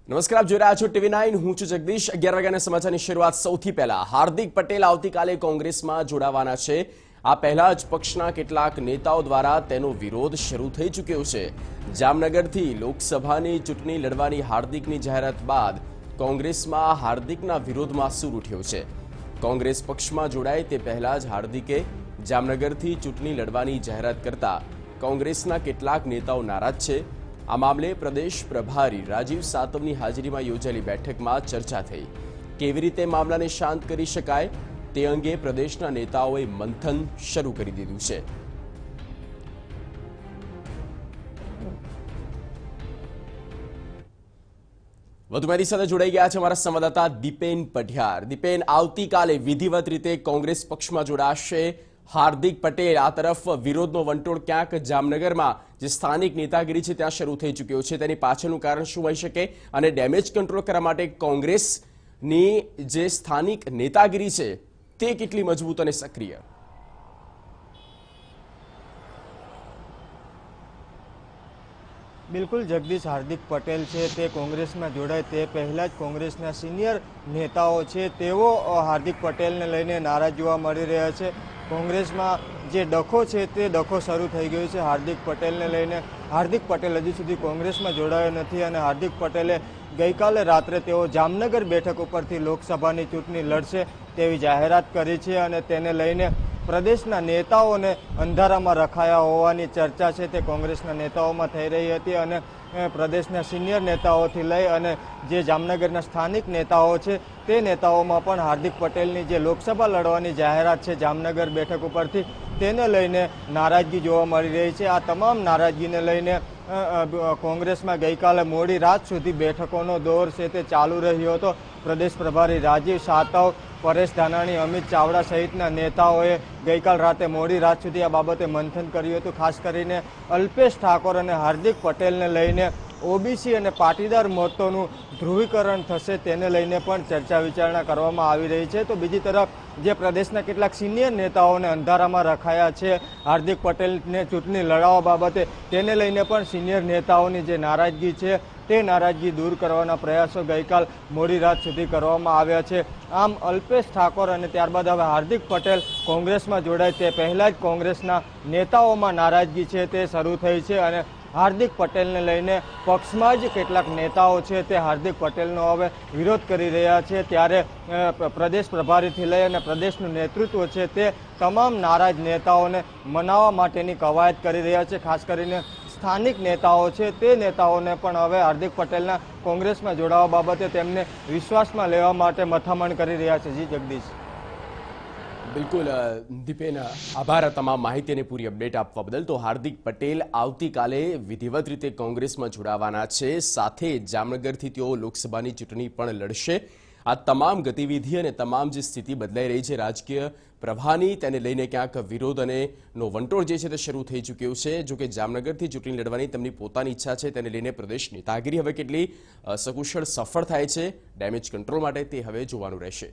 નમસ્કાર, આપ જોઈ રહ્યા છો TV9. હું છું જગદીશ. 11 વાગ્યાના સમાચારની શરૂઆત સૌથી પહેલા હાર્દિક પટેલ આવતીકાલે કોંગ્રેસમાં જોડાવાના છે. આ પહેલા જ પક્ષના કેટલાક નેતાઓ દ્વારા તેનો વિરોધ શરૂ થઈ ચૂક્યો છે. જામનગરથી લોકસભાની ચૂંટણી લડવાની હાર્દિકની જાહેરાત બાદ કોંગ્રેસમાં હાર્દિકના વિરોધમાં સૂર ઉઠ્યો છે. કોંગ્રેસ પક્ષમાં જોડાય તે પહેલા જ હાર્દિકે જામનગરથી ચૂંટણી લડવાની જાહેરાત કરતા કોંગ્રેસના કેટલાક નેતાઓ નારાજ છે. આ મામલે પ્રદેશ પ્રભારી રાજીવ સાતવની હાજરીમાં યોજાયેલી બેઠકમાં ચર્ચા થઈ. કેવી રીતે મામલાને શાંત કરી શકાય તે અંગે પ્રદેશના નેતાઓએ મંથન શરૂ કરી દીધું છે. વધુ માહિતી સાથે જોડાઈ ગયા છે અમારા સંવાદદાતા દીપેન પઢિયાર. દીપેન, આવતીકાલે વિધિવત રીતે કોંગ્રેસ પક્ષમાં જોડાશે હાર્દિક પટેલ. આ તરફ વિરોધનો વંટોળ ક્યાંક જામનગરમાં જે સ્થાનિક નેતાગીરી છે ત્યાં શરૂ થઈ ચૂક્યો છે. તેની પાછળનું કારણ શું હોઈ શકે અને ડેમેજ કંટ્રોલ કરવા માટે કોંગ્રેસની જે સ્થાનિક નેતાગીરી છે તે કેટલી મજબૂત અને સક્રિય? બિલકુલ જગદીશ, હાર્દિક પટેલ છે તે કોંગ્રેસમાં જોડાય તે પહેલાં જ કોંગ્રેસના સિનિયર નેતાઓ છે તેઓ હાર્દિક પટેલને લઈને નારાજ જોવા મળી રહ્યા છે. કોંગ્રેસમાં જે ડખો છે તે ડખો શરૂ થઈ ગયો છે હાર્દિક પટેલને લઈને. હાર્દિક પટેલ હજી સુધી કોંગ્રેસમાં જોડાયો નથી અને હાર્દિક પટેલે ગઈકાલે રાત્રે તેઓ જામનગર બેઠક ઉપરથી લોકસભાની ચૂંટણી લડશે તેવી જાહેરાત કરી છે અને તેને લઈને પ્રદેશના નેતાઓને અંધારામાં રખાયા હોવાની ચર્ચા છે તે કોંગ્રેસના નેતાઓમાં થઈ રહી હતી અને પ્રદેશના સિનિયર નેતાઓથી લઈ અને જે જામનગરના સ્થાનિક નેતાઓ છે તે નેતાઓમાં પણ હાર્દિક પટેલની જે લોકસભા લડવાની જાહેરાત છે જામનગર બેઠક ઉપરથી તેને લઈને નારાજગી જોવા મળી રહી છે. આ તમામ નારાજગીને લઈને કોંગ્રેસમાં ગઈકાલે મોડી રાત સુધી બેઠકોનો દોર છે તે ચાલુ રહ્યો હતો. પ્રદેશ પ્રભારી રાજીવ સાતવ, પરેશ ધાનાણી, અમિત ચાવડા સહિતના નેતાઓએ ગઈકાલ રાતે મોડી રાત સુધી આ બાબતે મંથન કર્યું હતું. ખાસ કરીને અલ્પેશ ઠાકોર અને હાર્દિક પટેલને લઈને ઓબીસી અને પાટીદાર મતોનું ધ્રુવીકરણ થશે તેને લઈને પણ ચર્ચા વિચારણા કરવામાં આવી રહી છે. તો બીજી તરફ જે પ્રદેશના કેટલાક સિનિયર નેતાઓને અંધારામાં રખાયા છે હાર્દિક પટેલને ચૂંટણી લડાવવા બાબતે તેને લઈને પણ સિનિયર નેતાઓની જે નારાજગી છે તે નારાજગી દૂર કરવાના પ્રયાસો ગઈકાલ મોડી રાત સુધી કરવામાં આવ્યા છે. આમ અલ્પેશ ઠાકોર અને ત્યારબાદ હવે હાર્દિક પટેલ કોંગ્રેસમાં જોડાય તે પહેલાં જ કોંગ્રેસના નેતાઓમાં નારાજગી છે તે શરૂ થઈ છે અને હાર્દિક પટેલને લઈને પક્ષમાં જ કેટલાક નેતાઓ છે તે હાર્દિક પટેલનો હવે વિરોધ કરી રહ્યા છે. ત્યારે પ્રદેશ પ્રભારીથી લઈ અને પ્રદેશનું નેતૃત્વ છે તે તમામ નારાજ નેતાઓને મનાવવા માટેની કવાયત કરી રહ્યા છે. ખાસ કરીને સ્થાનિક નેતાઓ છે તે નેતાઓને પણ હવે હાર્દિક પટેલના કોંગ્રેસમાં જોડાવા બાબતે તેમને વિશ્વાસમાં લેવા માટે મથામણ કરી રહ્યા છે. જી જગદીશ. બિલકુલ દીપેન, આભાર તમામ માહિતી અને પૂરી અપડેટ આપવા બદલ. તો હાર્દિક પટેલ આવતીકાલે વિધિવત રીતે કોંગ્રેસમાં જોડાવાના છે. સાથે જામનગરથી તેઓ લોકસભાની ચૂંટણી પણ લડશે. આ તમામ ગતિવિધિ અને તમામ જે સ્થિતિ બદલાઈ રહી છે રાજકીય પ્રવાહની, તેને લઈને ક્યાંક વિરોધ અને નો વંટોળ જે છે તે શરૂ થઈ ચૂક્યો છે. જોકે જામનગરથી ચૂંટણી લડવાની તેમની પોતાની ઈચ્છા છે, તેને લઈને પ્રદેશ નેતાગીરી હવે કેટલી સકુશળ સફળ થાય છે ડેમેજ કંટ્રોલ માટે તે હવે જોવાનું રહેશે.